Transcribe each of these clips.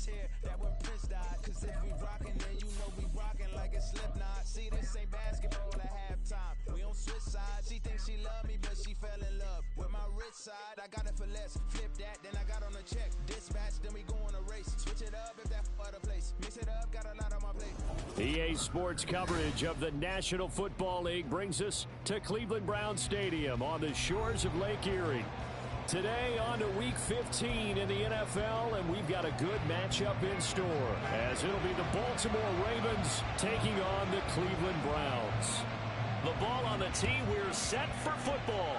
Prince here, that when Prince died. Cause if we rockin', then you know we rockin' like it's Slipknot. See, this ain't basketball at halftime. We on switch sides. She thinks she love me, but she fell in love with my rich side. I got it for less. Flip that, then I got on a check. Dispatch, then we go on a race. Switch it up if that other place. Mix it up, got a lot on my plate. EA Sports coverage of the National Football League brings us to Cleveland Browns Stadium on the shores of Lake Erie. Today on to Week 15 in the NFL, and we've got a good matchup in store, as it'll be the Baltimore Ravens taking on the Cleveland Browns. The ball on the tee, we're set for football,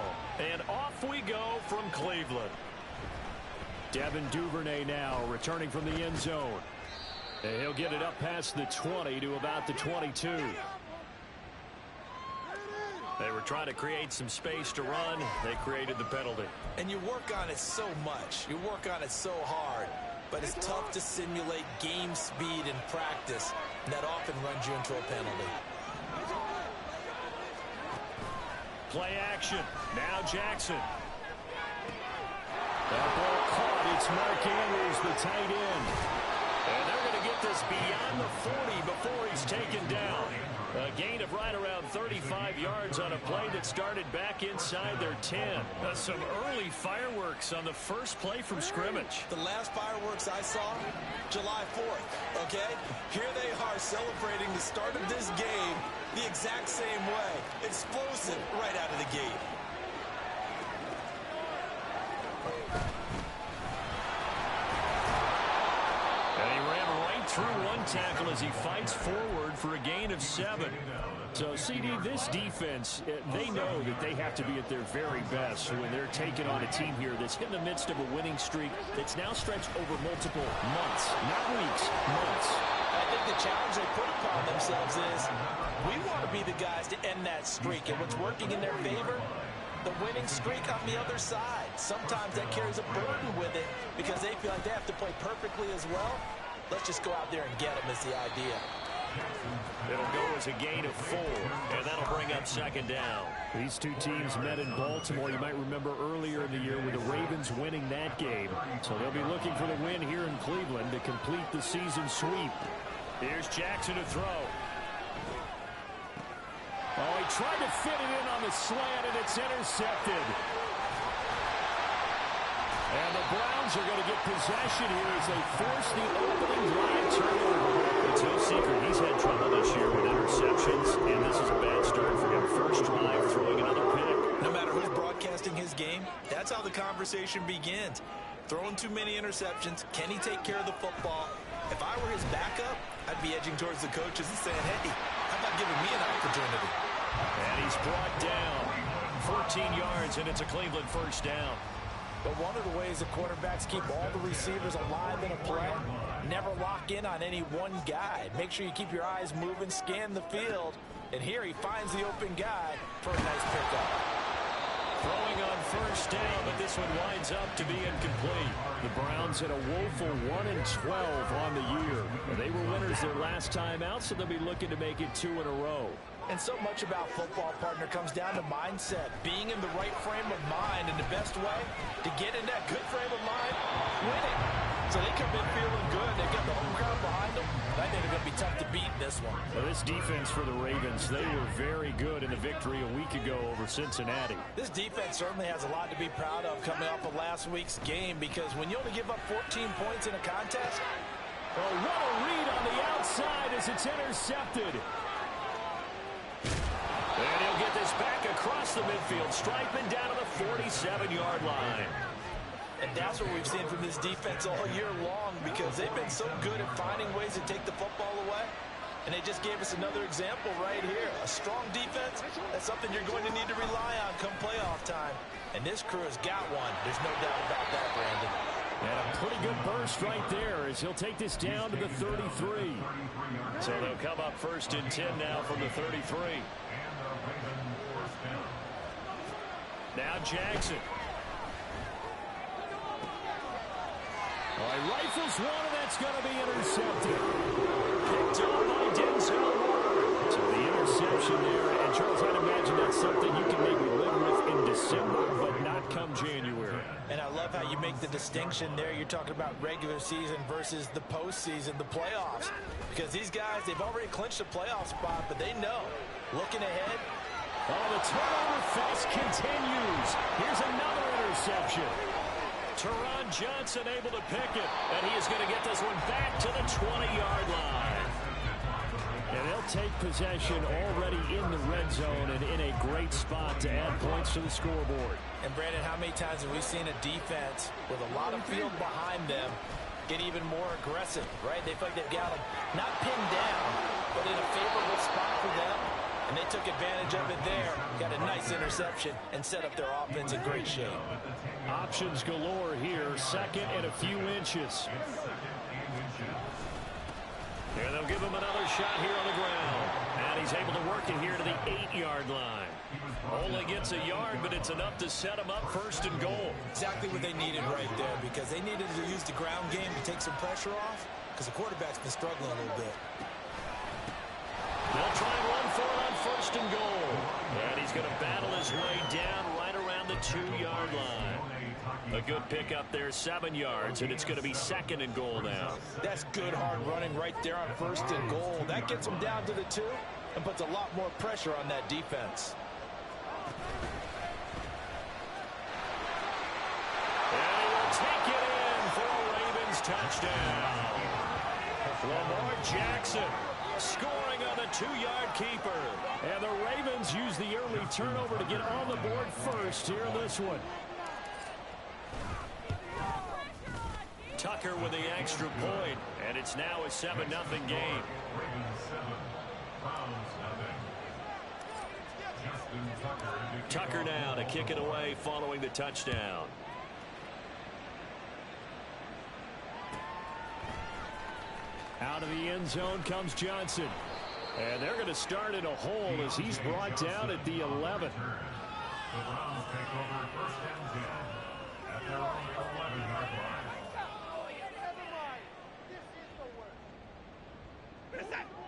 and off we go from Cleveland. Devin Duvernay now returning from the end zone. And he'll get it up past the 20 to about the 22. They were trying to create some space to run. They created the penalty. And you work on it so much. You work on it so hard. But it's tough to simulate game speed in practice. And that often runs you into a penalty. Play action. Now Jackson. That ball caught. It's Mark Andrews, the tight end. And they're going to get this beyond the 40 before he's taken down. A gain of right around 35 yards on a play that started back inside their 10. Some early fireworks on the first play from scrimmage. The last fireworks I saw, July 4th, okay? Here they are celebrating the start of this game the exact same way. Explosive right out of the gate. Through one tackle as he fights forward for a gain of 7. So, CD, this defense, they know that they have to be at their very best when they're taking on a team here that's in the midst of a winning streak that's now stretched over multiple months, not weeks, months. I think the challenge they put upon themselves is we want to be the guys to end that streak, and what's working in their favor, the winning streak on the other side. Sometimes that carries a burden with it because they feel like they have to play perfectly as well. Let's just go out there and get them is the idea. It'll go as a gain of 4, and that'll bring up second down. These two teams met in Baltimore. You might remember earlier in the year with the Ravens winning that game. So they'll be looking for the win here in Cleveland to complete the season sweep. Here's Jackson to throw. Oh, he tried to fit it in on the slant, and it's intercepted. And the Browns are going to get possession here as they force the opening drive turnover. It's no secret he's had trouble this year with interceptions, and this is a bad start for him. First drive, throwing another pick. No matter who's broadcasting his game, that's how the conversation begins. Throwing too many interceptions. Can he take care of the football? If I were his backup, I'd be edging towards the coaches and saying, hey, how about giving me an opportunity? And he's brought down 14 yards, and it's a Cleveland first down. But one of the ways the quarterbacks keep all the receivers alive in a play, never lock in on any one guy. Make sure you keep your eyes moving, scan the field. And here he finds the open guy for a nice pickup. Throwing on first down, but this one winds up to be incomplete. The Browns had a woeful 1-12 on the year. They were winners their last time out, so they'll be looking to make it 2 in a row. And so much about football, partner, comes down to mindset. Being in the right frame of mind, and the best way to get in that good frame of mind, winning. So they come in feeling good. They've got the home crowd behind them. I think they're going to be tough to beat in this one. Well, this defense for the Ravens, they were very good in the victory a week ago over Cincinnati. This defense certainly has a lot to be proud of coming off of last week's game, because when you only give up 14 points in a contest. Oh, what a read on the outside as it's intercepted. And he'll get this back across the midfield, striping down to the 47-yard line. And that's what we've seen from this defense all year long, because they've been so good at finding ways to take the football away. And they just gave us another example right here. A strong defense, that's something you're going to need to rely on come playoff time. And this crew has got one. There's no doubt about that, Brandon. And a pretty good burst right there as he'll take this down to the 33. So they'll come up first and 10 now from the 33. Now Jackson. All right, rifles one, and that's going to be intercepted. Picked up by Denzel Ward. So the interception there. And, Charles, I'd imagine that's something you can maybe live with in December, but not come January. And I love how you make the distinction there. You're talking about regular season versus the postseason, the playoffs. Because these guys, they've already clinched a playoff spot, but they know. Looking ahead. Oh, the turnover fest continues. Here's another interception. Teron Johnson able to pick it, and he is going to get this one back to the 20-yard line. And they'll take possession already in the red zone and in a great spot to add points to the scoreboard. And, Brandon, how many times have we seen a defense with a lot of field behind them get even more aggressive, right? They feel like they've got them not pinned down, but in a favorable spot for them. And they took advantage of it there. Got a nice interception and set up their offense in great shape. Options galore here. Second and a few inches. And they'll give him another shot here on the ground. And he's able to work it here to the 8-yard line. Only gets a yard, but it's enough to set him up first and goal. Exactly what they needed right there, because they needed to use the ground game to take some pressure off, because the quarterback's been struggling a little bit. They'll try and run for it on first and goal. And he's going to battle his way down right around the 2-yard line. A good pickup there, 7 yards, and it's going to be second and goal now. That's good hard running right there on first and goal. That gets them down to the 2 and puts a lot more pressure on that defense. And he will take it in for a Ravens touchdown. Lamar Jackson scoring on the 2-yard keeper. And the Ravens use the early turnover to get on the board first here in this one. Tucker with the extra point, and it's now a 7-0 game. Tucker now to kick it away following the touchdown. Out of the end zone comes Johnson. And they're going to start in a hole as he's brought down at the 11.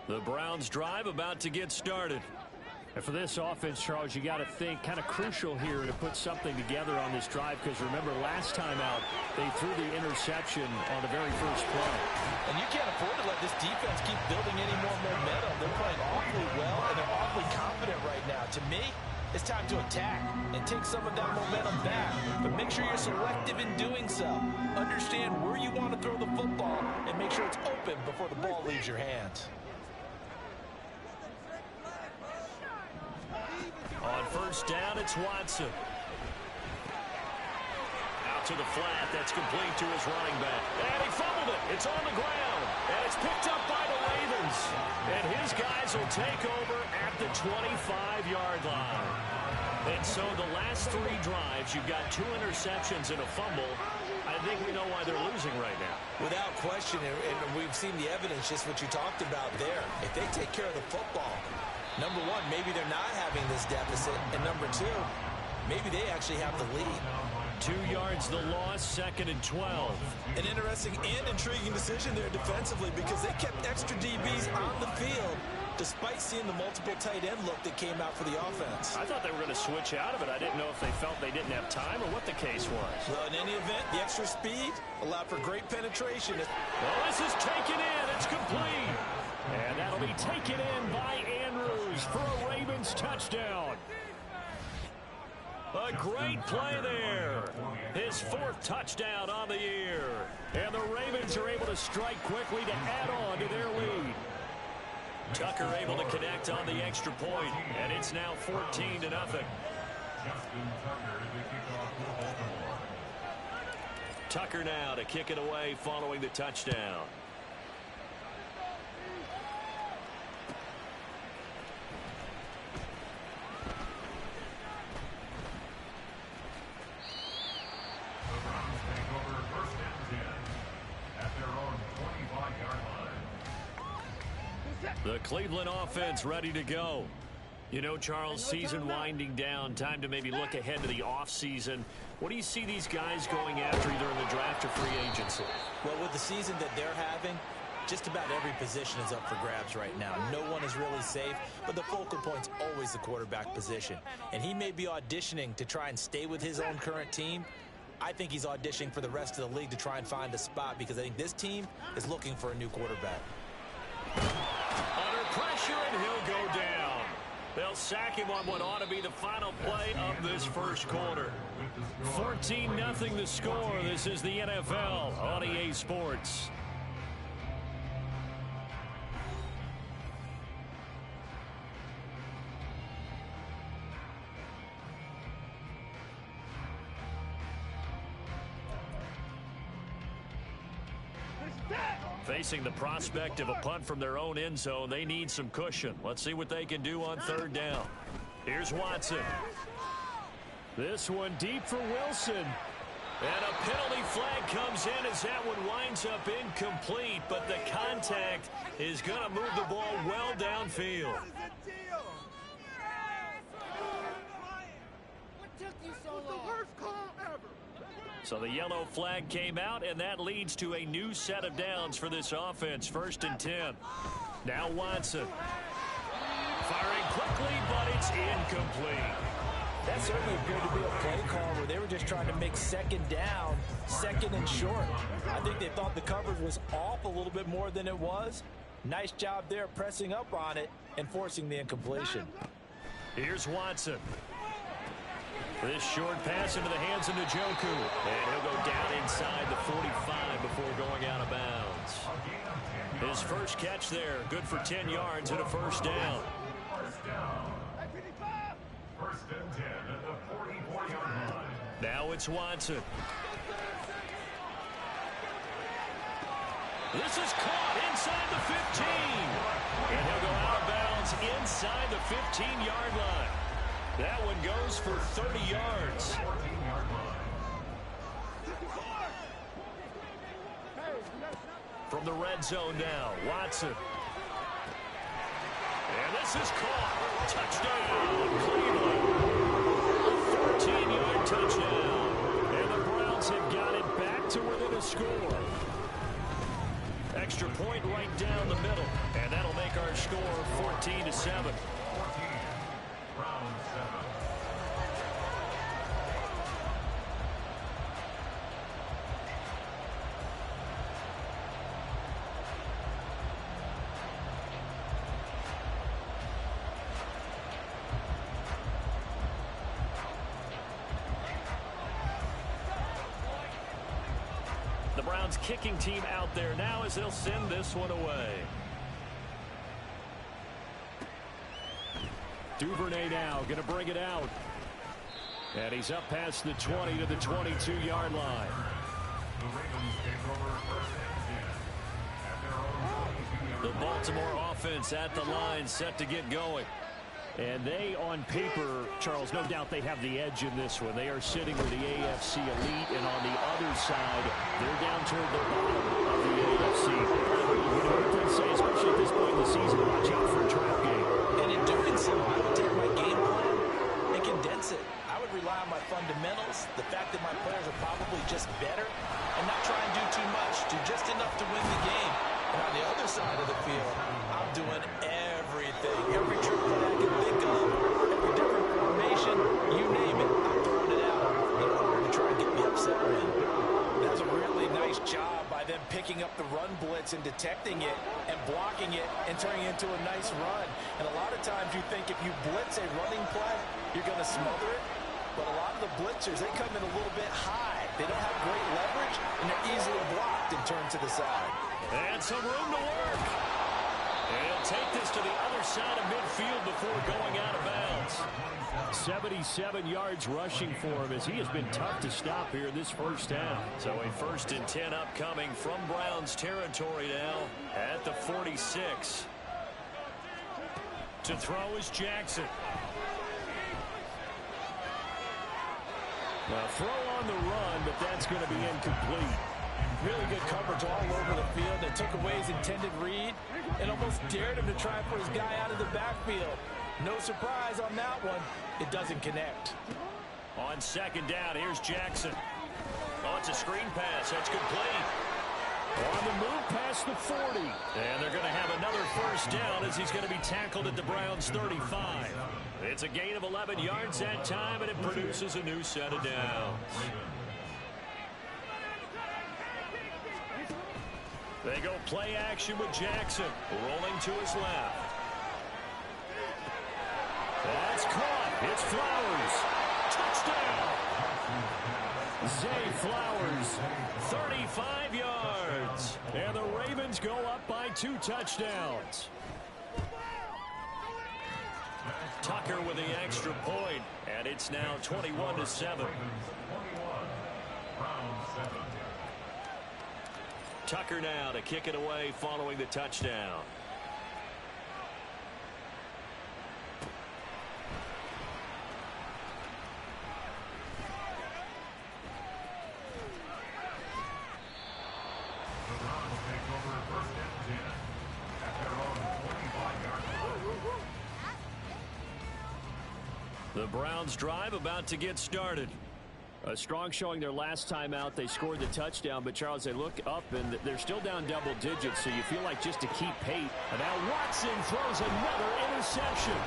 The Browns drive about to get started. And for this offense, Charles, you got to think kind of crucial here to put something together on this drive, because remember last time out they threw the interception on the very first play. And you can't afford to let this defense keep building any more momentum. They're playing awfully well, and they're awfully confident right now. To me, it's time to attack and take some of that momentum back. But make sure you're selective in doing so. Understand where you want to throw the football and make sure it's open before the ball leaves your hands. On first down, it's Watson. Out to the flat. That's complete to his running back. And he fumbled it. It's on the ground. And it's picked up by the Ravens. And his guys will take over at the 25-yard line. And so the last 3 drives, you've got 2 interceptions and a fumble. I think we know why they're losing right now. Without question, and we've seen the evidence, just what you talked about there. If they take care of the football, number 1, maybe they're not having this deficit. And number 2, maybe they actually have the lead. 2 yards the loss, second and 12. An interesting and intriguing decision there defensively, because they kept extra DBs on the field despite seeing the multiple tight end look that came out for the offense. I thought they were going to switch out of it. I didn't know if they felt they didn't have time or what the case was. Well, in any event, the extra speed allowed for great penetration. Well, this is taken in. It's complete. And that'll be taken in by Andrews for a Ravens touchdown. A great play there. His 4th touchdown on the year. And the Ravens are able to strike quickly to add on to their lead. Tucker able to connect on the extra point, and it's now 14-0. Tucker now to kick it away following the touchdown. The Cleveland offense ready to go. You know, Charles, season winding down, time to maybe look ahead to the offseason. What do you see these guys going after either in the draft or free agency? Well, with the season that they're having, just about every position is up for grabs right now. No one is really safe, but the focal point's always the quarterback position. And he may be auditioning to try and stay with his own current team. I think he's auditioning for the rest of the league to try and find a spot because I think this team is looking for a new quarterback. Under pressure, and he'll go down. They'll sack him on what ought to be the final play of this first quarter. 14-0 the score. This is the NFL on EA Sports. Facing the prospect of a punt from their own end zone, they need some cushion. Let's see what they can do on third down. Here's Watson. This one deep for Wilson. And a penalty flag comes in as that one winds up incomplete, but the contact is going to move the ball well downfield. So the yellow flag came out, and that leads to a new set of downs for this offense. 1st and 10. Now Watson. Firing quickly, but it's incomplete. That certainly appeared to be a play call where they were just trying to make second down, second and short. I think they thought the coverage was off a little bit more than it was. Nice job there pressing up on it and forcing the incompletion. Here's Watson. This short pass into the hands of Njoku. And he'll go down inside the 45 before going out of bounds. His first catch there, good for 10 yards and a first down. First and 10 at the 44-yard line. Now it's Watson. This is caught inside the 15. And he'll go out of bounds inside the 15-yard line. That one goes for 30 yards. From the red zone now, Watson. And this is caught. Touchdown, Cleveland. 14-yard touchdown. And the Browns have got it back to within a score. Extra point right down the middle. And that'll make our score 14-7. The Browns kicking team out there now as they'll send this one away. Duvernay now going to bring it out. And he's up past the 20 to the 22-yard line. The Baltimore offense at the line set to get going. And they, on paper, Charles, no doubt they have the edge in this one. They are sitting with the AFC elite, and on the other side, they're down toward the bottom of the AFC. You know what they say, especially at this point in the season, watch out for a trap game. And in doing so, I would take my game plan and condense it. I would rely on my fundamentals, the fact that my players are probably just better, and not try and do too much, do just enough to win the game. And on the other side of the field, I'm doing everything, every trick that I can think of, every different formation, you name it, I'm throwing it out in order to try and get the upset win. That was a really nice job by them picking up the run blitz and detecting it and blocking it and turning it into a nice run. And a lot of times you think if you blitz a running play, you're going to smother it. But a lot of the blitzers, they come in a little bit high. They don't have great leverage, and they're easily blocked and turned to the side. And some room to work. And he'll take this to the other side of midfield before going out of bounds. 77 yards rushing for him as he has been tough to stop here this first half. So a 1st and 10 upcoming from Browns territory now at the 46. To throw is Jackson. Now throw on the run, but that's going to be incomplete. Really good coverage all over the field. They took away his intended read and almost dared him to try and put his guy out of the backfield. No surprise on that one. It doesn't connect. On 2nd down, here's Jackson. Oh, it's a screen pass. That's complete. On the move pass across the 40. And they're going to have another first down as he's going to be tackled at the Browns' 35. It's a gain of 11 yards that time, and it produces a new set of downs. They go play action with Jackson, rolling to his left. That's caught. It's Flowers. Touchdown. Zay Flowers, 35 yards. And the Ravens go up by 2 touchdowns. Tucker with the extra point, and it's now 21-7. Tucker now to kick it away following the touchdown. The Browns drive about to get started. A strong showing their last time out. They scored the touchdown, but Charles, they look up and they're still down double digits, so you feel like just to keep pace. And now Watson throws another interception.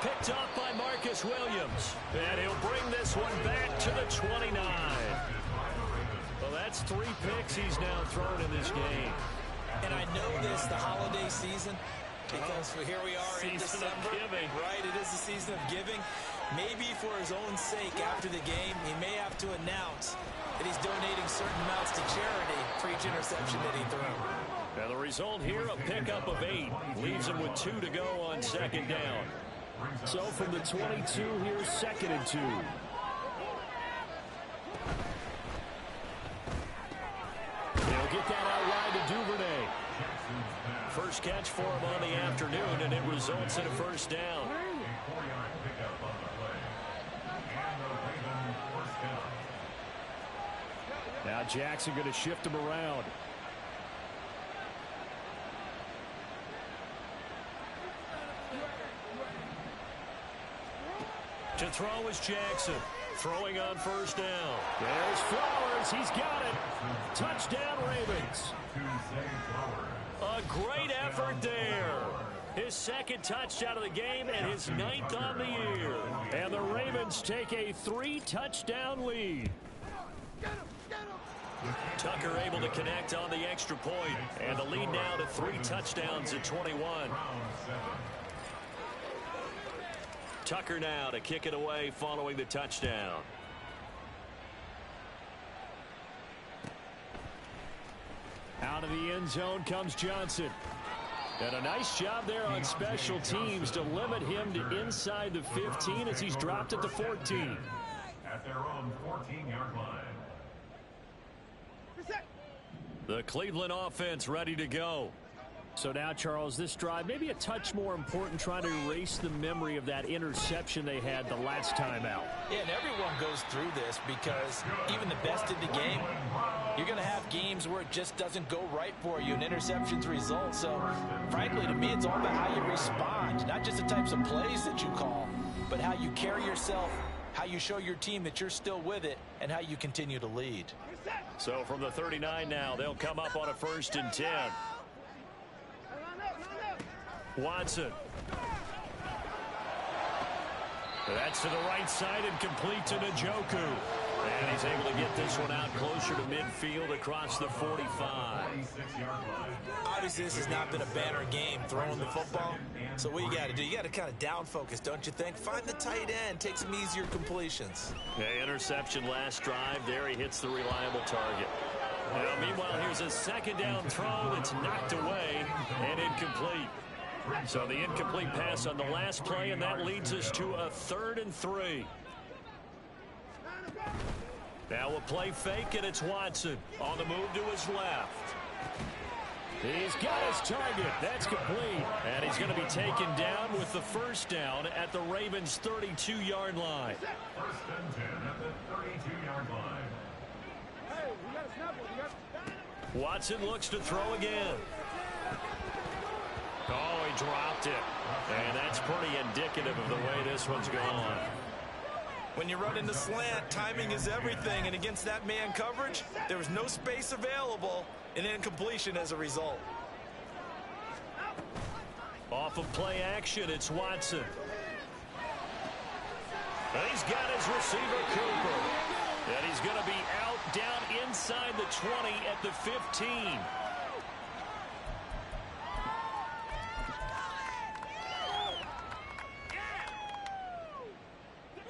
Picked off by Marcus Williams. And he'll bring this one back to the 29. Well, that's 3 picks he's now thrown in this game. And I know this, the holiday season, because here we are in December. Right, it is the season of giving. Maybe for his own sake after the game, he may have to announce that he's donating certain amounts to charity for each interception that he threw. Now the result here, a pickup of 8. Leaves him with 2 to go on second down. So from the 22, here's 2nd and 2. They'll get that out wide to Duvernay. First catch for him on the afternoon, and it results in a first down. Now Jackson going to shift him around. To throw is Jackson. Throwing on first down. There's Flowers. He's got it. Touchdown, Ravens. A great effort there. His 2nd touchdown of the game and his 9th on the year. And the Ravens take a 3-touchdown lead. Tucker able to connect on the extra point. And the lead now to 3 touchdowns at 21. Tucker now to kick it away following the touchdown. Out of the end zone comes Johnson. And a nice job there on special teams to limit him to inside the 15 as he's dropped at the 14. At their own 14-yard line. The Cleveland offense ready to go. So now, Charles, this drive maybe a touch more important, trying to erase the memory of that interception they had the last time out. Yeah, and everyone goes through this because even the best in the game, you're going to have games where it just doesn't go right for you and interceptions result. So, frankly, to me, it's all about how you respond, not just the types of plays that you call, but how you carry yourself, how you show your team that you're still with it, and how you continue to lead. So from the 39 now, they'll come up on a 1st and 10. Watson. That's to the right side and complete to Njoku. And he's able to get this one out closer to midfield across the 45. Obviously, this has not been a banner game throwing the football. So what you got to do, you got to kind of down focus, don't you think? Find the tight end, take some easier completions. Okay, interception last drive. There he hits the reliable target. Now, meanwhile, here's a 2nd down throw that's knocked away and incomplete. So the incomplete pass on the last play, and that leads us to a 3rd and 3. Now a play fake, and it's Watson on the move to his left. He's got his target. That's complete. And he's going to be taken down with the first down at the Ravens' 32-yard line. 1st and 10 at the 32-yard line. Watson looks to throw again. Oh, he dropped it. And that's pretty indicative of the way this one's gone. When you run into slant, timing is everything. And against that man coverage, there was no space available. an incompletion as a result. Off of play action, it's Watson. And he's got his receiver, Cooper. And he's going to be out down inside the 20 at the 15.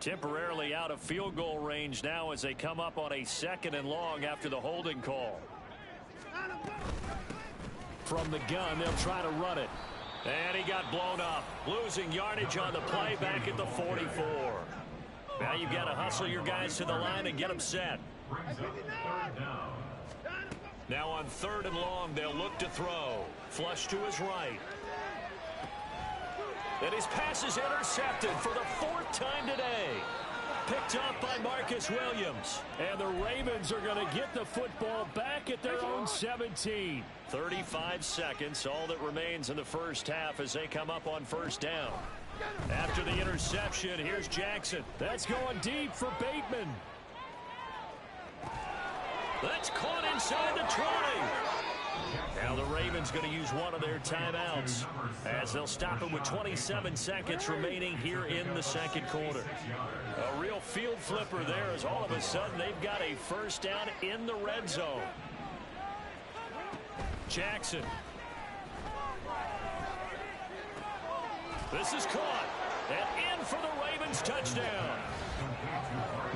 Temporarily out of field goal range now as they come up on a 2nd and long after the holding call. From the gun, they'll try to run it. And he got blown up, losing yardage on the play back at the 44. Now you've got to hustle your guys to the line and get them set. Now on 3rd and long, they'll look to throw. Flush to his right. And his pass is intercepted for the 4th time today. Picked up by Marcus Williams. And the Ravens are going to get the football back at their own 17. 35 seconds, all that remains in the first half as they come up on 1st down. After the interception, here's Jackson. That's going deep for Bateman. That's caught inside the 20. Now the Ravens going to use one of their timeouts as they'll stop it with 27 seconds remaining here in the 2nd quarter. A real field flipper there as all of a sudden they've got a 1st down in the red zone. Jackson. This is caught. And in for the Ravens touchdown.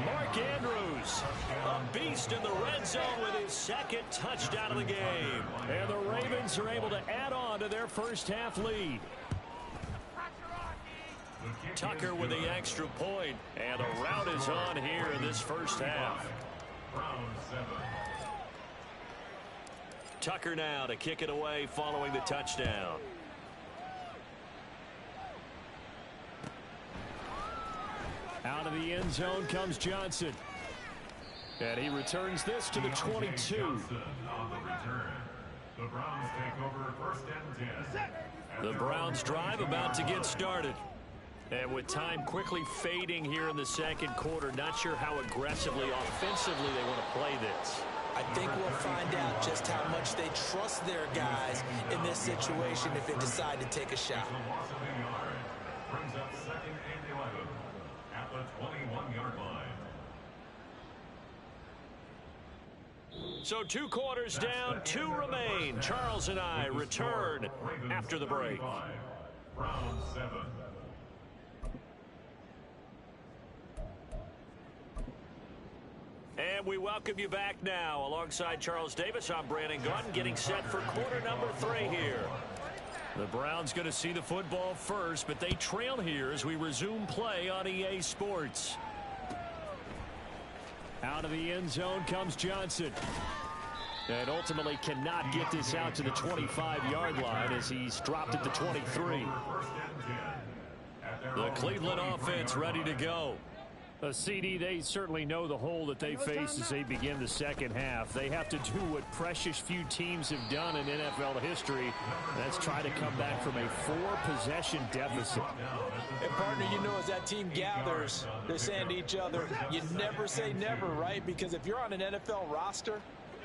Mark Andrews, a beast in the red zone with his 2nd touchdown of the game. And the Ravens are able to add on to their first half lead. Tucker with the extra point, and a rout is on here in this first half. Tucker now to kick it away following the touchdown. Out of the end zone comes Johnson. And he returns this to the 22. The Browns take over 1st and 10. The Browns drive about to get started. And with time quickly fading here in the 2nd quarter, not sure how aggressively, offensively they want to play this. I think we'll find out just how much they trust their guys in this situation if they decide to take a shot. Brings up 2nd and 11 at the 21-yard line. So 2 quarters down, 2 remain. Charles and I return after the break. Round 7. And we welcome you back now. Alongside Charles Davis, I'm Brandon Gaudin, getting set for quarter number 3 here. The Browns going to see the football first, but they trail here as we resume play on EA Sports. Out of the end zone comes Johnson. And ultimately cannot get this out to the 25-yard line as he's dropped at the 23. The Cleveland offense ready to go. CD, they certainly know the hole that they face as they begin the 2nd half. They have to do what precious few teams have done in NFL history. That's try to come back from a 4-possession deficit. And partner, you know, as that team gathers, they're saying to each other, you never say never, right? Because if you're on an NFL roster,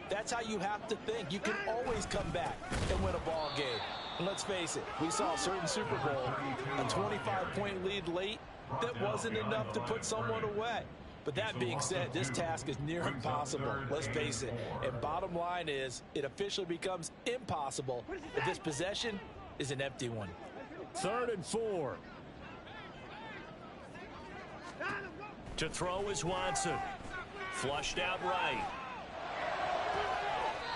that's how you have to think. You can always come back and win a ball game. And let's face it, we saw a certain Super Bowl, a 25-point lead late. That wasn't enough to put someone away. But that being said, this task is near impossible. Let's face it. And bottom line is, it officially becomes impossible if this possession is an empty one. 3rd and 4. To throw is Watson. Flushed out right.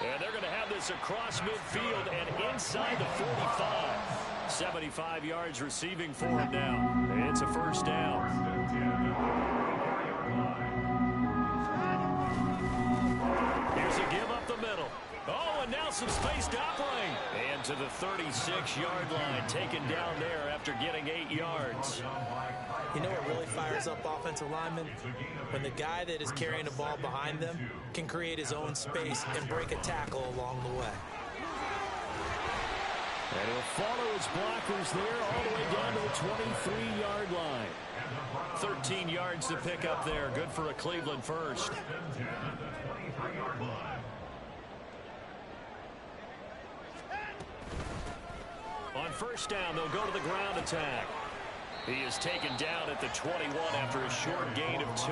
And they're going to have this across midfield and inside the 45. 75 yards receiving for him now. It's a 1st down. Here's a give up the middle. Oh, and now some space to operate. And to the 36-yard line, taken down there after getting 8 yards. You know what really fires up offensive linemen? When the guy that is carrying the ball behind them can create his own space and break a tackle along the way. And he'll follow his blockers there all the way down to the 23-yard line. 13 yards to pick up there. Good for a Cleveland first. first down. They'll go to the ground attack. He is taken down at the 21 after a short gain of 2.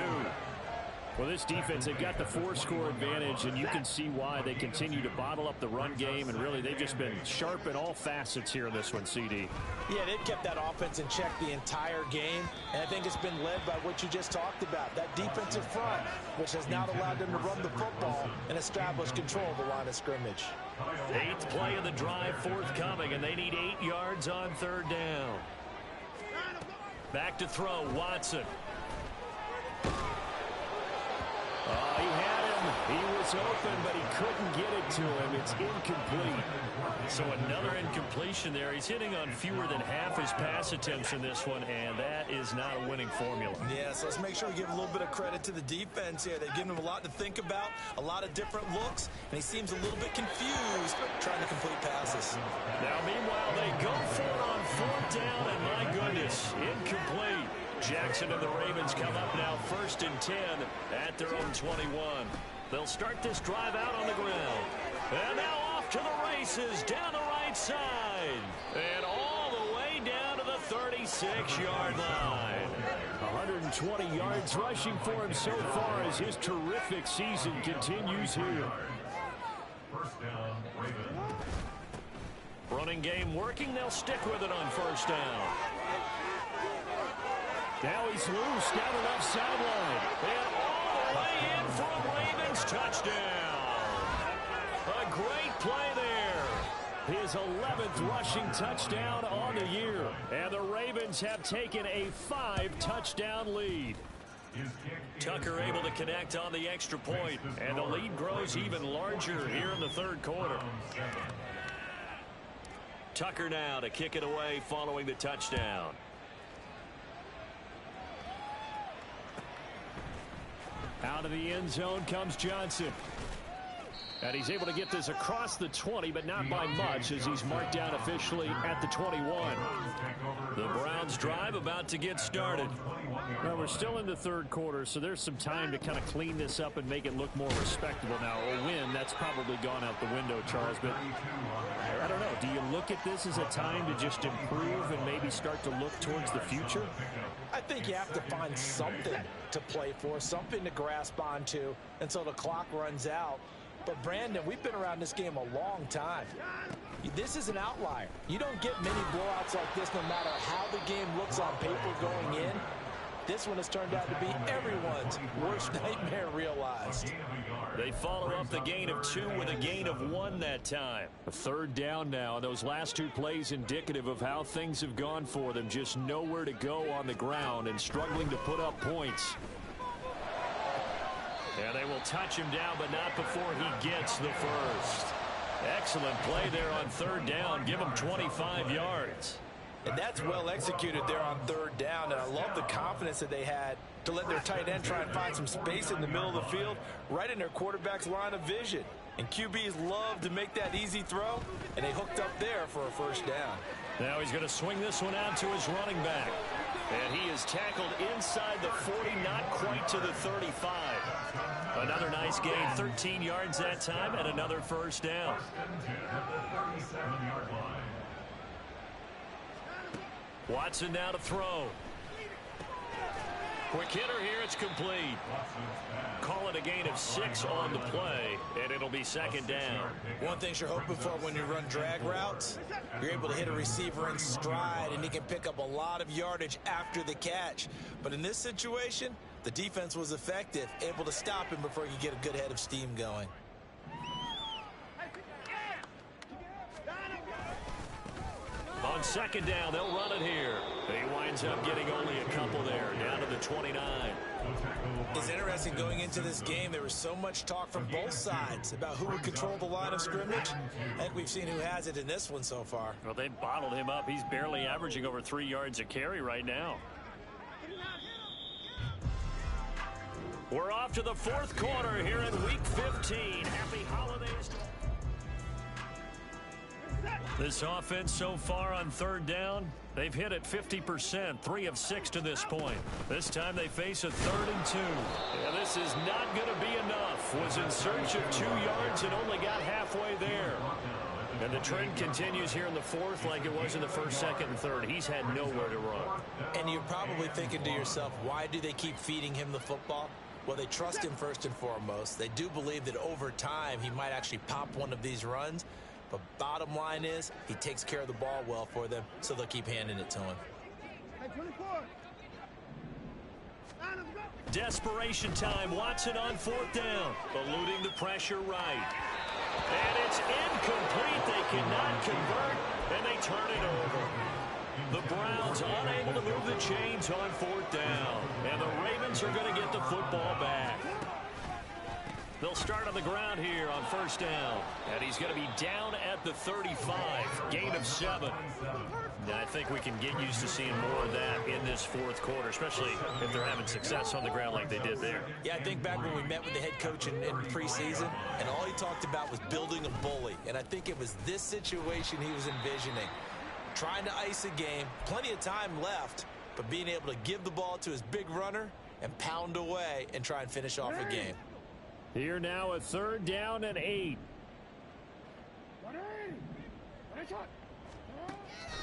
Well, this defense, they've got the 4-score advantage, and you can see why they continue to bottle up the run game, and really they've just been sharp in all facets here in this one, CD. Yeah, they've kept that offense in check the entire game, and I think it's been led by what you just talked about, that defensive front, which has now allowed them to run the football and establish control of the line of scrimmage. 8th play of the drive forthcoming, and they need 8 yards on 3rd down. Back to throw, Watson. He had him. He was open, but he couldn't get it to him. It's incomplete. So another incompletion there. He's hitting on fewer than half his pass attempts in this one, and that is not a winning formula. Yeah, so let's make sure we give a little bit of credit to the defense here. They've given him a lot to think about, a lot of different looks, and he seems a little bit confused trying to complete passes. Now, meanwhile, they go for it on 4th down, and my goodness, incomplete. Jackson and the Ravens come up now 1st and 10 at their own 21. They'll start this drive out on the ground. And now off to the races down the right side. And all the way down to the 36-yard line. 120 yards rushing for him so far as his terrific season continues here. First down, Ravens. Running game working. They'll stick with it on 1st down. Now he's loose down the left sideline. And all the way in for a Ravens touchdown. A great play there. His 11th rushing touchdown on the year. And the Ravens have taken a 5-touchdown lead. Tucker able to connect on the extra point. And the lead grows even larger here in the 3rd quarter. Tucker now to kick it away following the touchdown. Out of the end zone comes Johnson. And he's able to get this across the 20, but not by much as he's marked down officially at the 21. The Browns drive about to get started. Well, we're still in the 3rd quarter, so there's some time to kind of clean this up and make it look more respectable. Now, a win, that's probably gone out the window, Charles, but I don't know. Do you look at this as a time to just improve and maybe start to look towards the future? I think you have to find something to play for, something to grasp onto until the clock runs out. But, Brandon, we've been around this game a long time. This is an outlier. You don't get many blowouts like this no matter how the game looks on paper going in. This one has turned out to be everyone's worst nightmare realized. They follow up the gain of 2 with a gain of 1 that time. A 3rd down now. Those last 2 plays indicative of how things have gone for them. Just nowhere to go on the ground and struggling to put up points. And they will touch him down, but not before he gets the first. Excellent play there on 3rd down. Give him 25 yards. And that's well executed there on 3rd down. And I love the confidence that they had to let their tight end try and find some space in the middle of the field, right in their quarterback's line of vision. And QBs love to make that easy throw, and they hooked up there for a 1st down. Now he's going to swing this one out to his running back. And he is tackled inside the 40, not quite to the 35. Another nice gain, 13 yards that time, and another 1st down. Watson now to throw. Quick hitter here, it's complete. Call it a gain of 6 on the play, and it'll be 2nd down. One thing you're hoping for when you run drag routes, you're able to hit a receiver in stride, and he can pick up a lot of yardage after the catch. But in this situation, the defense was effective, able to stop him before he could get a good head of steam going. On 2nd down, they'll run it here. He winds up getting only a couple there, down to the 29. It's interesting going into this game. There was so much talk from both sides about who would control the line of scrimmage. I think we've seen who has it in this one so far. Well, they bottled him up. He's barely averaging over 3 yards a carry right now. We're off to the 4th quarter here in Week 15. Happy holidays. This offense so far on 3rd down, they've hit it 50%, 3 of 6 to this point. This time they face a 3rd and 2. Yeah, this is not going to be enough. Was in search of 2 yards and only got halfway there. And the trend continues here in the fourth like it was in the first, second, and third. He's had nowhere to run. And you're probably thinking to yourself, why do they keep feeding him the football? Well, they trust him first and foremost. They do believe that over time he might actually pop one of these runs. But bottom line is he takes care of the ball well for them, so they'll keep handing it to him. Desperation time. Watson on fourth down. Eluding the pressure right. And it's incomplete. They cannot convert, and they turn it over. The Browns unable to move the chains on fourth down. And the Ravens are going to get the football back. They'll start on the ground here on first down. And he's going to be down at the 35. Gain of 7. Now, I think we can get used to seeing more of that in this fourth quarter, especially if they're having success on the ground like they did there. Yeah, I think back when we met with the head coach in preseason, and all he talked about was building a bully. And I think it was this situation he was envisioning. Trying to ice a game, plenty of time left, but being able to give the ball to his big runner and pound away and try and finish off a game. Here now a third down and 8.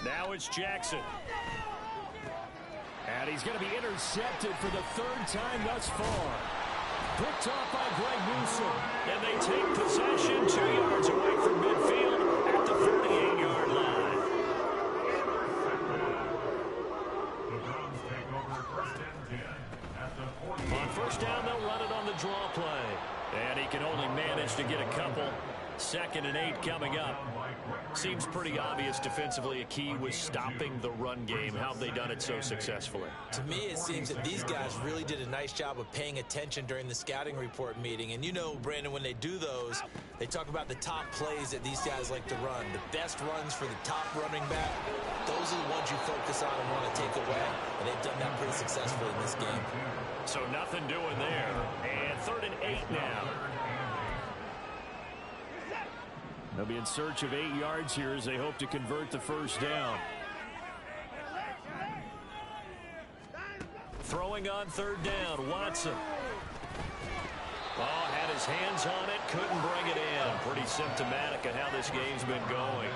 Now it's Jackson. And he's going to be intercepted for the third time thus far. Picked off by Greg Newsome. And they take possession 2 yards away from midfield at the 38-yard line. The Browns take over first and 10 at the 40. On first down, they'll run it on the draw play. And he can only manage to get a couple. Second and 8 coming up. Seems pretty obvious defensively a key was stopping the run game. How have they done it so successfully? To me, it seems that these guys really did a nice job of paying attention during the scouting report meeting. And you know, Brandon, when they do those, they talk about the top plays that these guys like to run. The best runs for the top running back. Those are the ones you focus on and want to take away. And they've done that pretty successfully in this game. So nothing doing there. And third and 8 now. They'll be in search of 8 yards here as they hope to convert the first down. Throwing on third down, Watson. Oh, had his hands on it, couldn't bring it in. Pretty symptomatic of how this game's been going.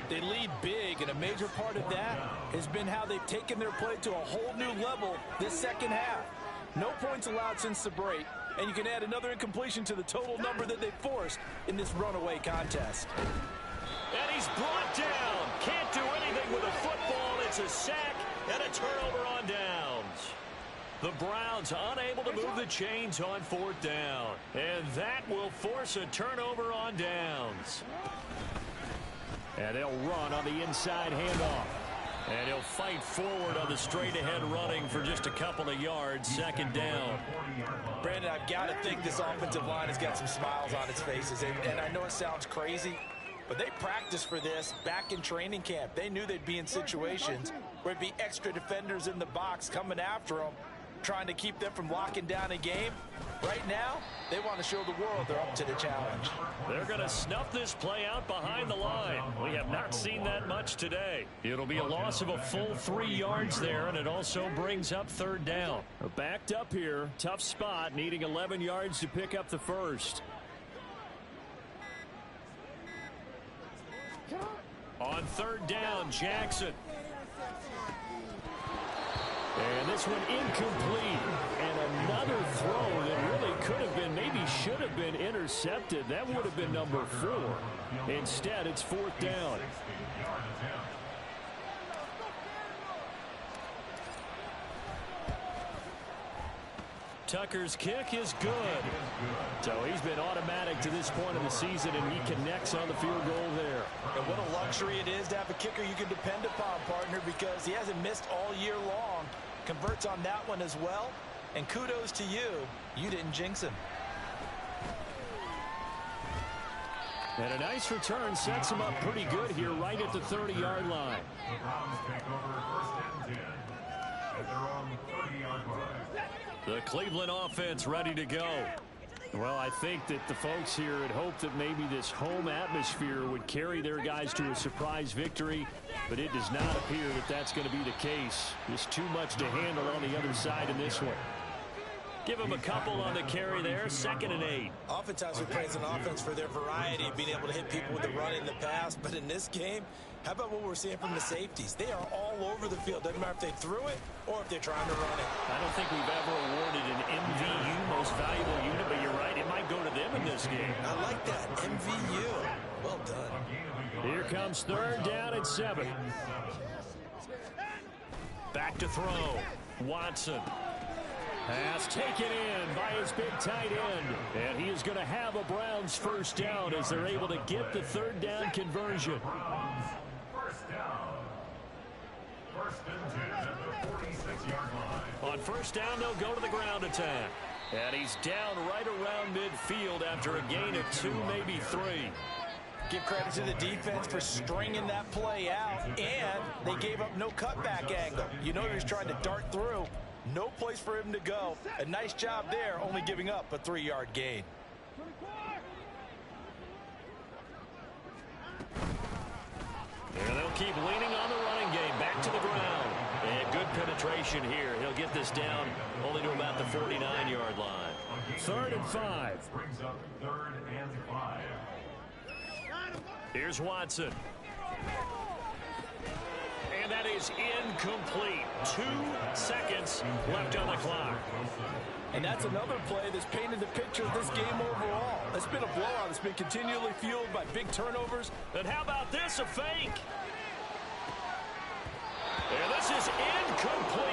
They lead big, and a major part of that has been how they've taken their play to a whole new level this second half. No points allowed since the break, and you can add another incompletion to the total number that they forced in this runaway contest. And he's brought down. Can't do anything with a football. It's a sack and a turnover on downs. The Browns unable to move the chains on fourth down. And that will force a turnover on downs. And they'll run on the inside handoff. And he'll fight forward on the straight-ahead running for just a couple of yards. Second down. Brandon, I've got to think this offensive line has got some smiles on its faces. And I know it sounds crazy, but they practiced for this back in training camp. They knew they'd be in situations where it'd be extra defenders in the box coming after them, trying to keep them from locking down a game. Right now, they want to show the world they're up to the challenge. They're going to snuff this play out behind the line. We have not seen that much today. It'll be a loss of a full 3 yards there, and it also brings up third down. Backed up here, tough spot, needing 11 yards to pick up the first. On third down, Jackson. And this one incomplete. And another throw that really could have been, maybe should have been intercepted. That would have been number 4. Instead, it's fourth down. Tucker's kick is good. So he's been automatic to this point of the season, and he connects on the field goal there. And what a luxury it is to have a kicker you can depend upon, partner, because he hasn't missed all year long. Converts on that one as well. And kudos to you. You didn't jinx him. And a nice return sets him up pretty good here right at the 30-yard line. The Browns take over first and 10 at their own 30-yard line. The Cleveland offense ready to go. Well, I think that the folks here had hoped that maybe this home atmosphere would carry their guys to a surprise victory, but it does not appear that that's going to be the case. Just too much to handle on the other side in this one. Give him a couple on the carry there, 2nd and 8. Oftentimes we praise an offense for their variety of being able to hit people with the run in the pass, but in this game, how about what we're seeing from the safeties? They are all over the field. Doesn't matter if they threw it or if they're trying to run it. I don't think we've ever awarded an MVU, most valuable unit, but you're right, it might go to them in this game. I like that, MVU. Well done. Here comes 3rd down and 7. Back to throw. Watson. Pass taken in by his big tight end. And he is going to have a Browns 1st down as they're able to get the 3rd down conversion. First down. 1st and 10 at the 46-yard line. On 1st down, they'll go to the ground attack. And he's down right around midfield after a gain of 2, maybe 3. Give credit to the defense for stringing that play out, and they gave up no cutback angle. You know he was trying to dart through. No place for him to go. A nice job there, only giving up a 3-yard gain. And they'll keep leaning on the running game. Back to the ground. And good penetration here. He'll get this down only to about the 49-yard line. 3rd and 5. Brings up 3rd and 5. Here's Watson. And that is incomplete. 2 seconds left on the clock. And that's another play that's painted the picture of this game overall. It's been a blowout. It's been continually fueled by big turnovers. And how about this, a fake? And this is incomplete.